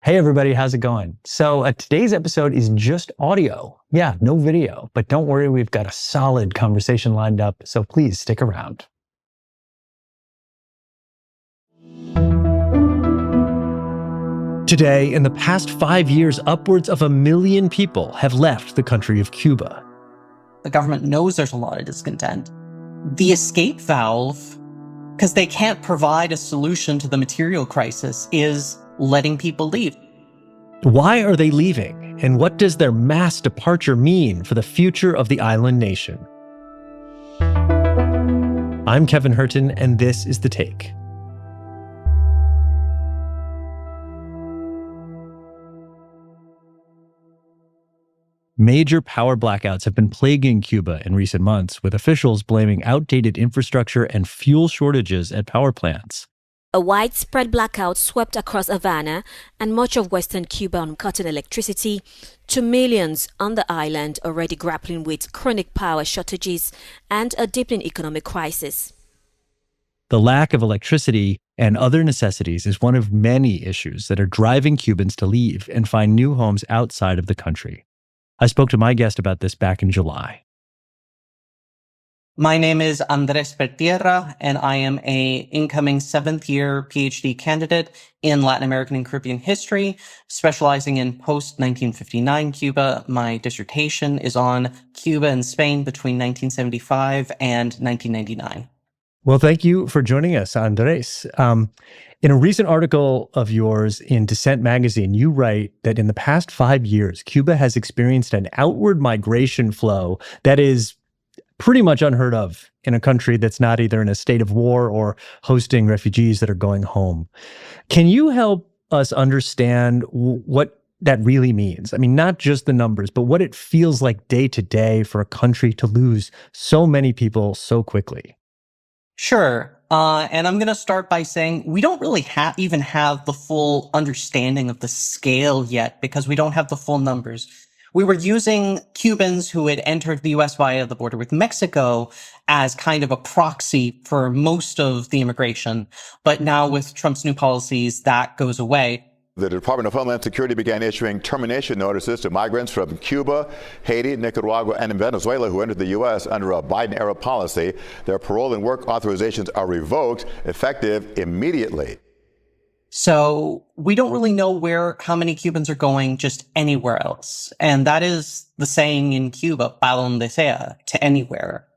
Hey everybody, how's it going? So today's episode is just audio. Yeah, no video, but don't worry, we've got a solid conversation lined up, so please stick around. Today, in the past 5 years, upwards of 1 million people have left the country of Cuba. The government knows there's a lot of discontent. The escape valve, because they can't provide a solution to the material crisis, is letting people leave. Why are they leaving? And what does their mass departure mean for the future of the island nation? I'm Kevin Hirten, and this is The Take. Major power blackouts have been plaguing Cuba in recent months, with officials blaming outdated infrastructure and fuel shortages at power plants. A widespread blackout swept across Havana and much of western Cuba, cutting electricity to millions on the island already grappling with chronic power shortages and a deepening economic crisis. The lack of electricity and other necessities is one of many issues that are driving Cubans to leave and find new homes outside of the country. I spoke to my guest about this back in July. My name is Andrés Pertierra, and I am an incoming 7th-year PhD candidate in Latin American and Caribbean history, specializing in post-1959 Cuba. My dissertation is on Cuba and Spain between 1975 and 1999. Well, thank you for joining us, Andrés. In a recent article of yours in Dissent magazine, you write that in the past 5 years, Cuba has experienced an outward migration flow that is pretty much unheard of in a country that's not either in a state of war or hosting refugees that are going home. Can you help us understand what that really means? I mean, not just the numbers, but what it feels like day to day for a country to lose so many people so quickly. Sure. And I'm going to start by saying we don't really even have the full understanding of the scale yet because we don't have the full numbers. We were using Cubans who had entered the U.S. via the border with Mexico as kind of a proxy for most of the immigration. But now with Trump's new policies, that goes away. The Department of Homeland Security began issuing termination notices to migrants from Cuba, Haiti, Nicaragua, and Venezuela who entered the U.S. under a Biden-era policy. Their parole and work authorizations are revoked, effective immediately. So we don't really know how many Cubans are going just anywhere else. And that is the saying in Cuba, pa donde sea, to anywhere.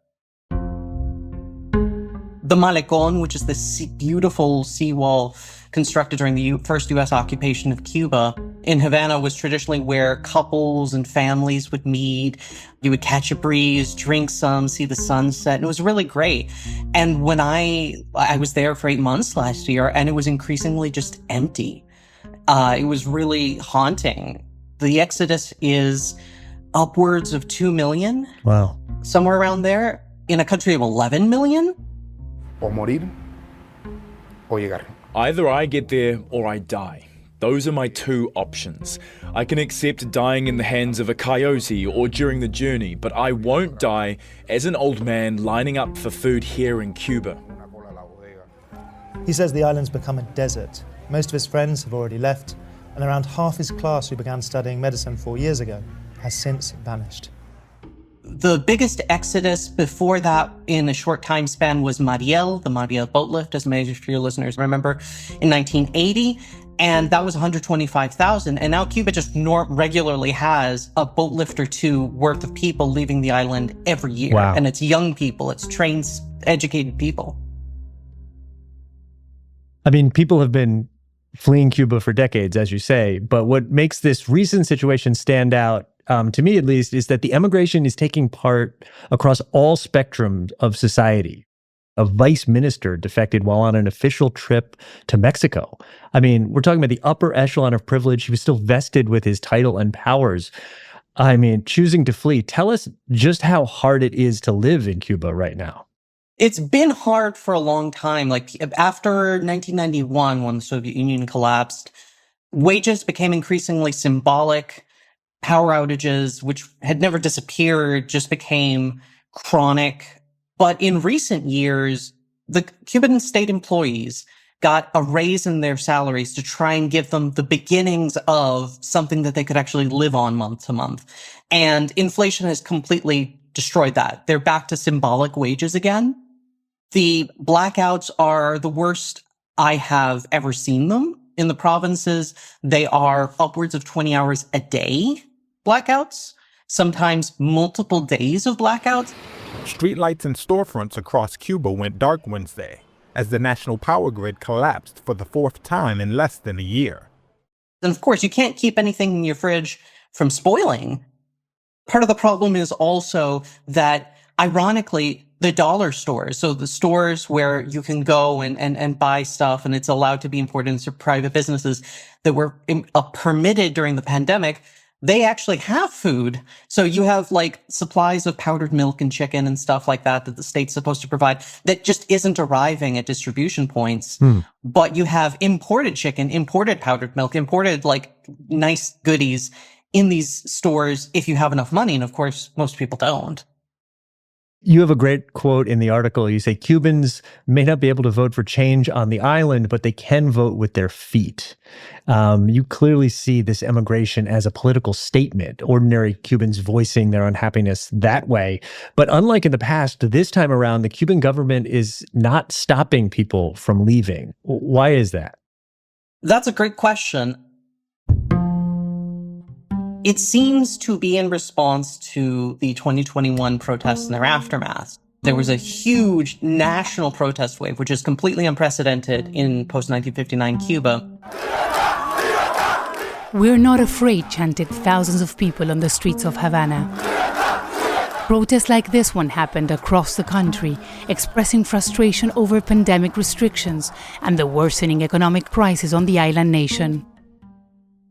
The Malecón, which is this beautiful seawall constructed during the first U.S. occupation of Cuba in Havana, was traditionally where couples and families would meet. You would catch a breeze, drink some, see the sunset, and it was really great. And when I was there for 8 months last year, and it was increasingly just empty. It was really haunting. The exodus is upwards of 2 million. Wow. Somewhere around there, in a country of 11 million. O morir, o llegar. Either I get there or I die. Those are my two options. I can accept dying in the hands of a coyote or during the journey, but I won't die as an old man lining up for food here in Cuba. He says the island's become a desert. Most of his friends have already left, and around half his class who began studying medicine 4 years ago has since vanished. The biggest exodus before that in a short time span was Mariel, the Mariel boat lift, as many of your listeners remember, in 1980. And that was 125,000. And now Cuba just regularly has a boat lift or two worth of people leaving the island every year. Wow. And it's young people, it's trained, educated people. I mean, people have been fleeing Cuba for decades, as you say, but what makes this recent situation stand out, to me at least, is that the emigration is taking part across all spectrums of society. A vice minister defected while on an official trip to Mexico. I mean, we're talking about the upper echelon of privilege. He was still vested with his title and powers. I mean, choosing to flee. Tell us just how hard it is to live in Cuba right now. It's been hard for a long time. Like after 1991, when the Soviet Union collapsed, wages became increasingly symbolic. Power outages, which had never disappeared, just became chronic. But in recent years, the Cuban state employees got a raise in their salaries to try and give them the beginnings of something that they could actually live on month to month. And inflation has completely destroyed that. They're back to symbolic wages again. The blackouts are the worst I have ever seen them. In the provinces, they are upwards of 20 hours a day blackouts, sometimes multiple days of blackouts. Streetlights and storefronts across Cuba went dark Wednesday as the national power grid collapsed for the fourth time in less than a year. And of course, you can't keep anything in your fridge from spoiling. Part of the problem is also that, ironically, the dollar stores, so the stores where you can go and buy stuff and it's allowed to be imported into private businesses that were permitted during the pandemic, they actually have food. So you have like supplies of powdered milk and chicken and stuff like that the state's supposed to provide that just isn't arriving at distribution points. But you have imported chicken, imported powdered milk, imported like nice goodies in these stores if you have enough money. And of course, most people don't. You have a great quote in the article. You say Cubans may not be able to vote for change on the island, but they can vote with their feet. You clearly see this emigration as a political statement, ordinary Cubans voicing their unhappiness that way. But unlike in the past, this time around, the Cuban government is not stopping people from leaving. Why is that? That's a great question. It seems to be in response to the 2021 protests and their aftermath. There was a huge national protest wave, which is completely unprecedented in post-1959 Cuba. "We're not afraid," chanted thousands of people on the streets of Havana. Protests like this one happened across the country, expressing frustration over pandemic restrictions and the worsening economic crisis on the island nation.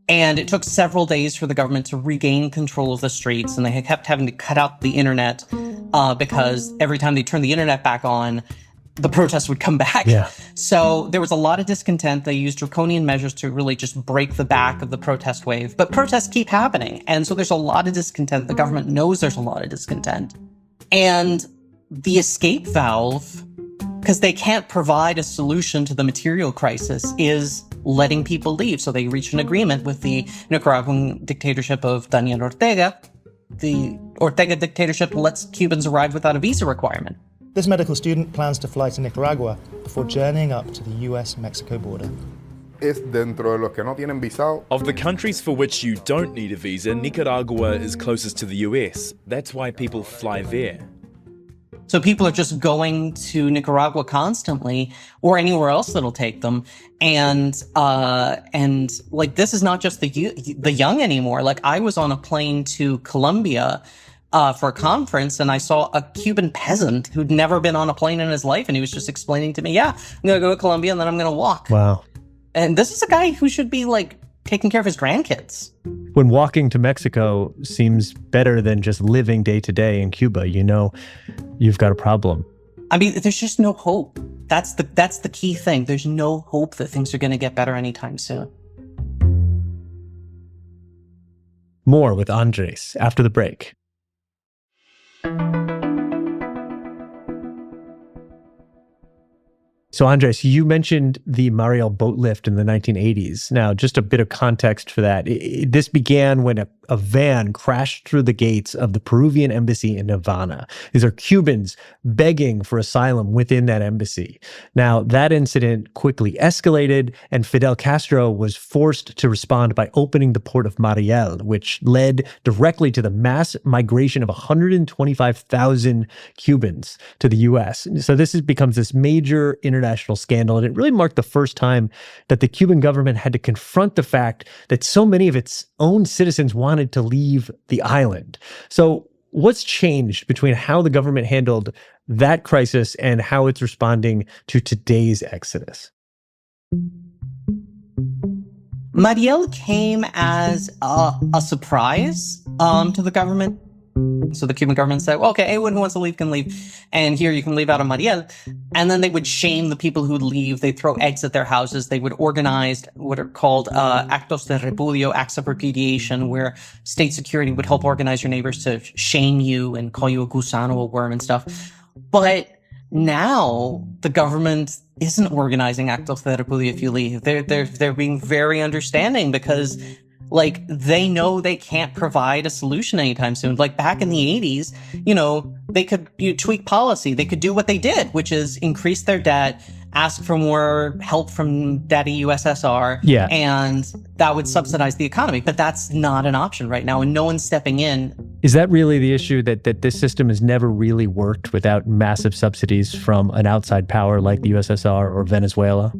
And it took several days for the government to regain control of the streets, and they had kept having to cut out the internet because every time they turned the internet back on, the protests would come back. Yeah. So there was a lot of discontent. They used draconian measures to really just break the back of the protest wave. But protests keep happening. And so there's a lot of discontent. The government knows there's a lot of discontent. And the escape valve, because they can't provide a solution to the material crisis, is letting people leave. So they reached an agreement with the Nicaraguan dictatorship of Daniel Ortega. The Ortega dictatorship lets Cubans arrive without a visa requirement. This medical student plans to fly to Nicaragua before journeying up to the US-Mexico border. Es dentro de los que no tienen visado. Of the countries for which you don't need a visa, Nicaragua is closest to the US. That's why people fly there. So people are just going to Nicaragua constantly, or anywhere else that'll take them. And like, this is not just the young anymore. Like, I was on a plane to Colombia for a conference, and I saw a Cuban peasant who'd never been on a plane in his life, and he was just explaining to me, yeah, I'm going to go to Colombia, and then I'm going to walk. Wow. And this is a guy who should be, like, taking care of his grandkids. When walking to Mexico seems better than just living day to day in Cuba, you know, you've got a problem. I mean, there's just no hope. That's the key thing. There's no hope that things are going to get better anytime soon. More with Andrés after the break. So Andrés, you mentioned the Mariel boat lift in the 1980s. Now, just a bit of context for that. This began when a van crashed through the gates of the Peruvian embassy in Havana. These are Cubans begging for asylum within that embassy. Now, that incident quickly escalated, and Fidel Castro was forced to respond by opening the port of Mariel, which led directly to the mass migration of 125,000 Cubans to the U.S. So this becomes this major international scandal, and it really marked the first time that the Cuban government had to confront the fact that so many of its own citizens wanted to leave the island. So what's changed between how the government handled that crisis and how it's responding to today's exodus? Mariel came as a surprise to the government. So the Cuban government said, well, okay, anyone who wants to leave can leave. And here you can leave out of Mariel. And then they would shame the people who'd leave. They'd throw eggs at their houses. They would organize what are called actos de repudio, acts of repudiation, where state security would help organize your neighbors to shame you and call you a gusano, a worm and stuff. But now the government isn't organizing actos therapeuti, if you leave. They're being very understanding because, like, they know they can't provide a solution anytime soon. Like, back in the 80s, they could tweak policy. They could do what they did, which is increase their debt, ask for more help from daddy USSR, and that would subsidize the economy. But that's not an option right now, and no one's stepping in. Is that really the issue, that this system has never really worked without massive subsidies from an outside power like the USSR or Venezuela?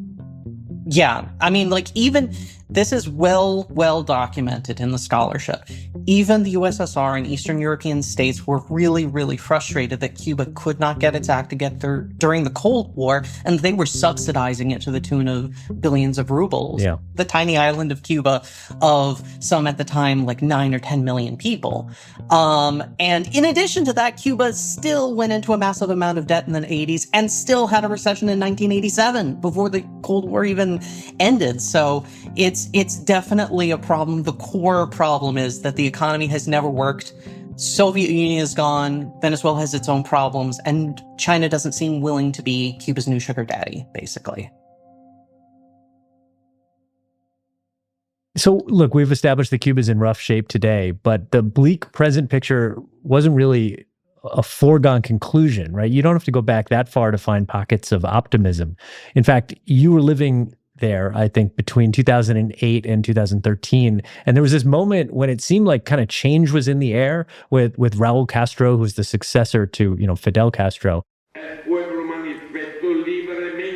Yeah, I mean, like, even this is well documented in the scholarship. Even the USSR and Eastern European states were really, really frustrated that Cuba could not get its act together during the Cold War, and they were subsidizing it to the tune of billions of rubles. Yeah. The tiny island of Cuba, of some at the time like 9 or 10 million people. And in addition to that, Cuba still went into a massive amount of debt in the 80s and still had a recession in 1987 before the Cold War even ended. So it's definitely a problem. The core problem is that the economy has never worked. Soviet Union is gone. Venezuela has its own problems, and China doesn't seem willing to be Cuba's new sugar daddy, basically. So, look, we've established that Cuba's in rough shape today, but the bleak present picture wasn't really a foregone conclusion, right? You don't have to go back that far to find pockets of optimism. In fact, you were living there, I think, between 2008 and 2013. And there was this moment when it seemed like kind of change was in the air with Raul Castro, who's the successor to, Fidel Castro.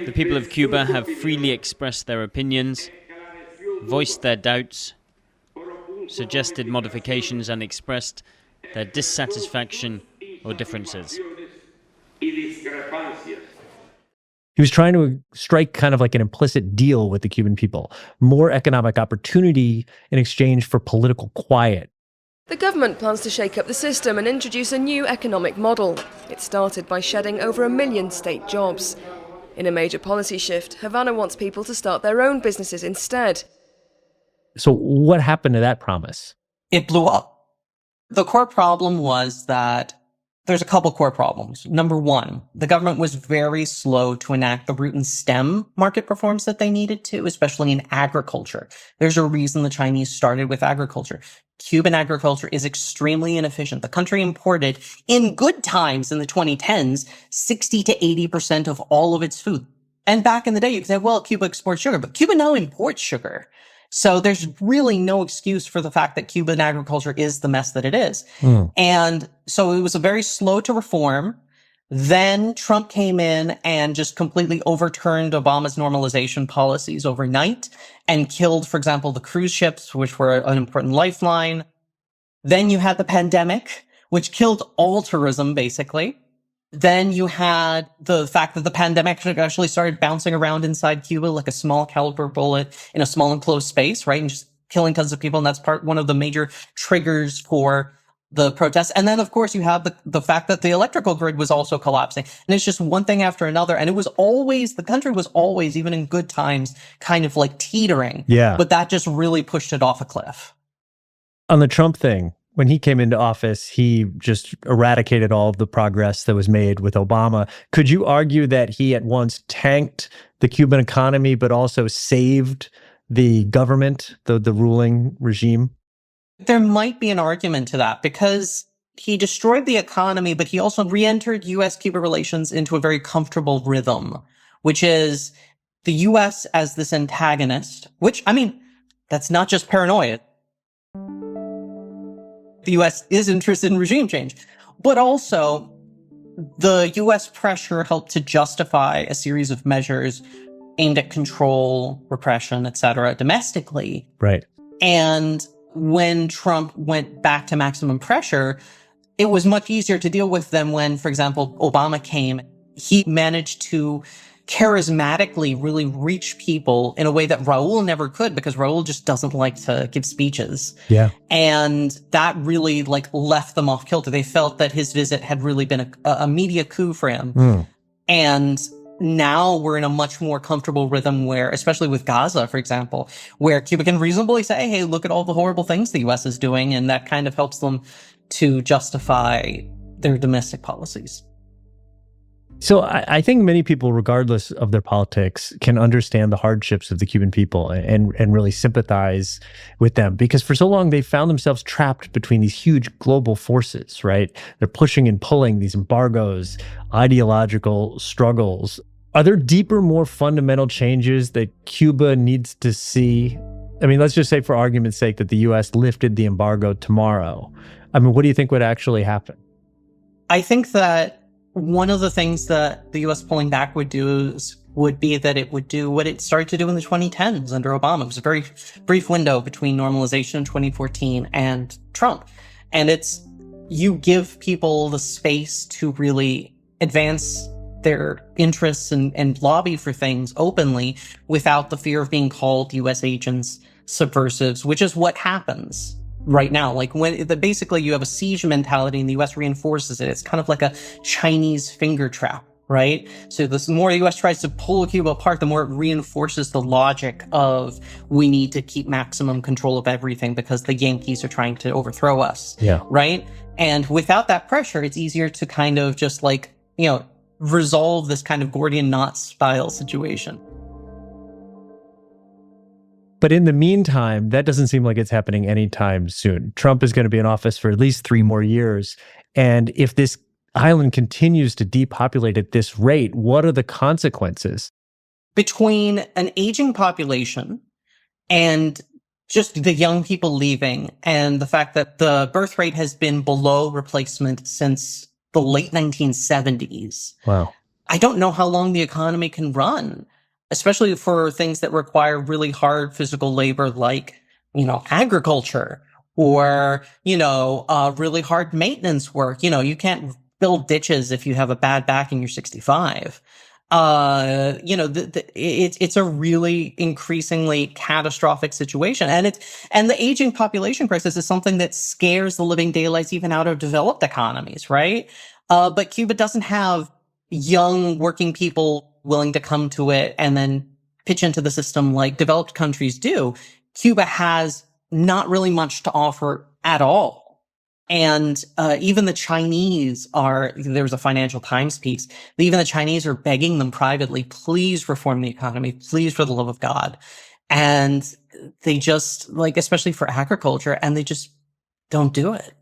The people of Cuba have freely expressed their opinions, voiced their doubts, suggested modifications, and expressed their dissatisfaction or differences. He was trying to strike kind of like an implicit deal with the Cuban people, more economic opportunity in exchange for political quiet. The government plans to shake up the system and introduce a new economic model. It started by shedding over 1 million state jobs. In a major policy shift, Havana wants people to start their own businesses instead. So what happened to that promise? It blew up. The core problem was that there's a couple core problems. Number one, the government was very slow to enact the root and stem market reforms that they needed to, especially in agriculture. There's a reason the Chinese started with agriculture. Cuban agriculture is extremely inefficient. The country imported, in good times in the 2010s, 60 to 80% of all of its food. And back in the day, you could say, well, Cuba exports sugar, but Cuba now imports sugar. So there's really no excuse for the fact that Cuban agriculture is the mess that it is. And so it was a very slow to reform. Then Trump came in and just completely overturned Obama's normalization policies overnight and killed, for example, the cruise ships, which were an important lifeline. Then you had the pandemic, which killed all tourism, basically. Then you had the fact that the pandemic actually started bouncing around inside Cuba like a small caliber bullet in a small enclosed space, right? And just killing tons of people. And that's one of the major triggers for the protests. And then, of course, you have the fact that the electrical grid was also collapsing. And it's just one thing after another. And the country was always, even in good times, kind of like teetering. Yeah. But that just really pushed it off a cliff. On the Trump thing, when he came into office, he just eradicated all of the progress that was made with Obama. Could you argue that he at once tanked the Cuban economy, but also saved the government, the ruling regime? There might be an argument to that because he destroyed the economy, but he also re-entered U.S.-Cuba relations into a very comfortable rhythm, which is the U.S. as this antagonist, which, I mean, that's not just paranoia. The U.S. is interested in regime change, but also the U.S. pressure helped to justify a series of measures aimed at control, repression, etc., domestically. Right. And when Trump went back to maximum pressure, it was much easier to deal with than when, for example, Obama came. He managed to charismatically really reach people in a way that Raul never could, because Raul just doesn't like to give speeches. Yeah. And that really left them off kilter. They felt that his visit had really been a media coup for him. And now we're in a much more comfortable rhythm where, especially with Gaza, for example, where Cuba can reasonably say, hey, look at all the horrible things the U.S. is doing. And that kind of helps them to justify their domestic policies. So I think many people, regardless of their politics, can understand the hardships of the Cuban people and really sympathize with them, because for so long they found themselves trapped between these huge global forces, right? They're pushing and pulling these embargoes, ideological struggles. Are there deeper, more fundamental changes that Cuba needs to see? I mean, let's just say for argument's sake that the U.S. lifted the embargo tomorrow. I mean, what do you think would actually happen? I think that one of the things that the U.S. pulling back would be that it would do what it started to do in the 2010s under Obama. It was a very brief window between normalization in 2014 and Trump. And it's, you give people the space to really advance their interests and lobby for things openly without the fear of being called U.S. agents, subversives, which is what happens right now. Like basically you have a siege mentality and the U.S. reinforces it. It's kind of like a Chinese finger trap, right? So the more the U.S. tries to pull Cuba apart, the more it reinforces the logic of we need to keep maximum control of everything because the Yankees are trying to overthrow us, right? And without that pressure, it's easier to kind of just like, resolve this kind of Gordian knot style situation. But in the meantime, that doesn't seem like it's happening anytime soon. Trump is going to be in office for at least 3 more years. And if this island continues to depopulate at this rate, what are the consequences? Between an aging population and just the young people leaving and the fact that the birth rate has been below replacement since the late 1970s. Wow. I don't know how long the economy can run, especially for things that require really hard physical labor like, agriculture or, really hard maintenance work. You can't build ditches if you have a bad back and you're 65. It's a really increasingly catastrophic situation. And the aging population crisis is something that scares the living daylights even out of developed economies, right? But Cuba doesn't have young working people willing to come to it and then pitch into the system like developed countries do. Cuba has not really much to offer at all. And even the Chinese there was a Financial Times piece, even the Chinese are begging them privately, please reform the economy, please, for the love of God. And they just, especially for agriculture, and they just don't do it.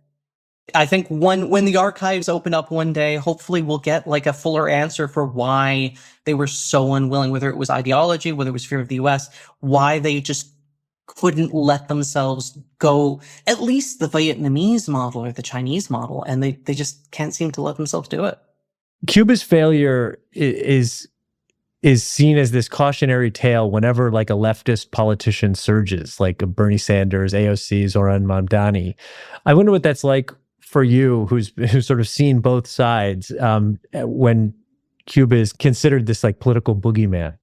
I think when the archives open up one day, hopefully we'll get a fuller answer for why they were so unwilling, whether it was ideology, whether it was fear of the U.S., why they just couldn't let themselves go at least the Vietnamese model or the Chinese model, and they just can't seem to let themselves do it. Cuba's failure is seen as this cautionary tale whenever a leftist politician surges, like a Bernie Sanders, AOC, Zoran Mamdani. I wonder what that's like for you, who's sort of seen both sides when Cuba is considered this political boogeyman.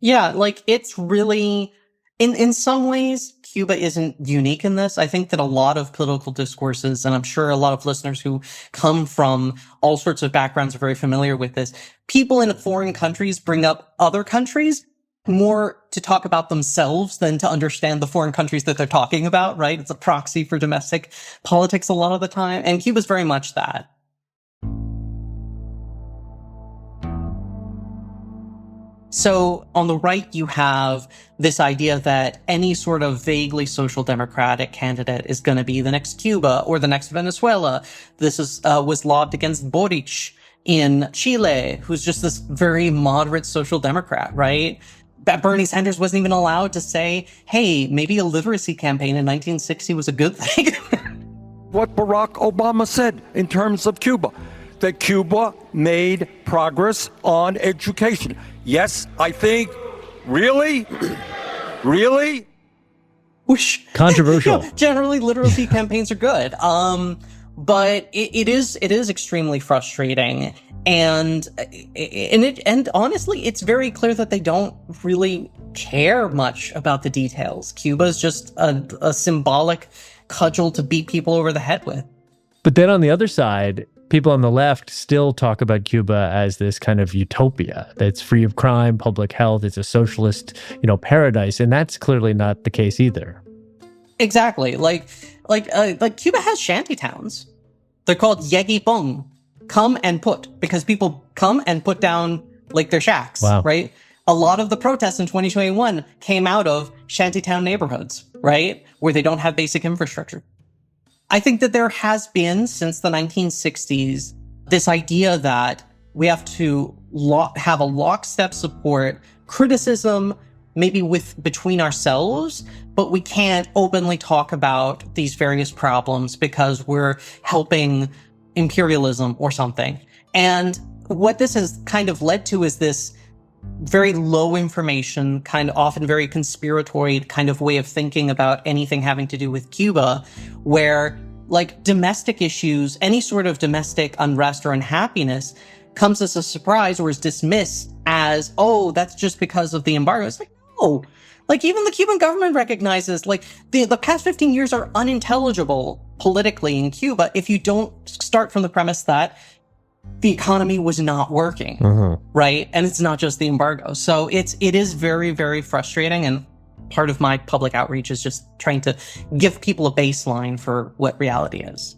Yeah, it's really, in some ways, Cuba isn't unique in this. I think that a lot of political discourses, and I'm sure a lot of listeners who come from all sorts of backgrounds are very familiar with this. People in foreign countries bring up other countries more to talk about themselves than to understand the foreign countries that they're talking about, right? It's a proxy for domestic politics a lot of the time. And Cuba's very much that. So on the right, you have this idea that any sort of vaguely social democratic candidate is going to be the next Cuba or the next Venezuela. This was lobbed against Boric in Chile, who's just this very moderate social democrat, right? Bernie Sanders wasn't even allowed to say, hey, maybe a literacy campaign in 1960 was a good thing. What Barack Obama said in terms of Cuba, that Cuba made progress on education. Yes, I think, really? Really? Which, controversial. Generally, literacy campaigns are good. But it is extremely frustrating. And honestly, it's very clear that they don't really care much about the details. Cuba is just a symbolic cudgel to beat people over the head with. But then on the other side, people on the left still talk about Cuba as this kind of utopia that's free of crime, public health. It's a socialist, paradise, and that's clearly not the case either. Exactly. Like Cuba has shanty towns. They're called Yegipong. come and put, because people come and put down like their shacks, Wow. right? A lot of the protests in 2021 came out of shantytown neighborhoods, right? Where they don't have basic infrastructure. I think that there has been, since the 1960s, this idea that we have to have a lockstep support, criticism, maybe between ourselves, but we can't openly talk about these various problems because we're helping imperialism or something. And what this has kind of led to is this very low information, kind of often very conspiratory kind of way of thinking about anything having to do with Cuba, where like domestic issues, any sort of domestic unrest or unhappiness comes as a surprise or is dismissed as, oh, that's just because of the embargo. It's like, no. Like even the Cuban government recognizes like the past 15 years are unintelligible politically in Cuba if you don't start from the premise that the economy was not working, right? And it's not just the embargo. So it is very, very frustrating. And part of my public outreach is just trying to give people a baseline for what reality is.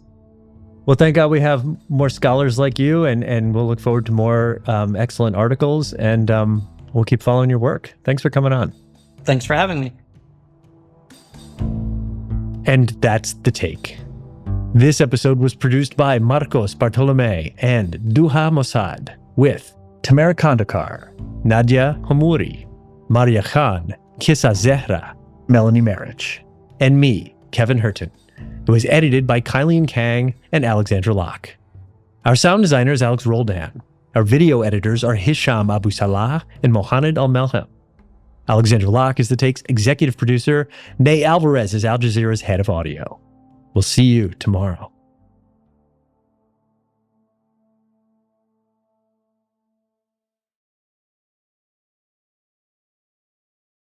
Well, thank God we have more scholars like you, and we'll look forward to more excellent articles, and we'll keep following your work. Thanks for coming on. Thanks for having me. And that's The Take. This episode was produced by Marcos Bartolomé and Duha Mossad, with Tamara Khandaker, Nadia Hamuri, Maria Khan, Kissa Zehra, Melanie Marich, and me, Kevin Hirten. It was edited by Kylene Kiang and Alexandra Locke. Our sound designer is Alex Roldan. Our video editors are Hisham Abu Salah and Mohannad el-Melhem. Alexandra Locke is The Take's executive producer. Ney Alvarez is Al Jazeera's head of audio. We'll see you tomorrow.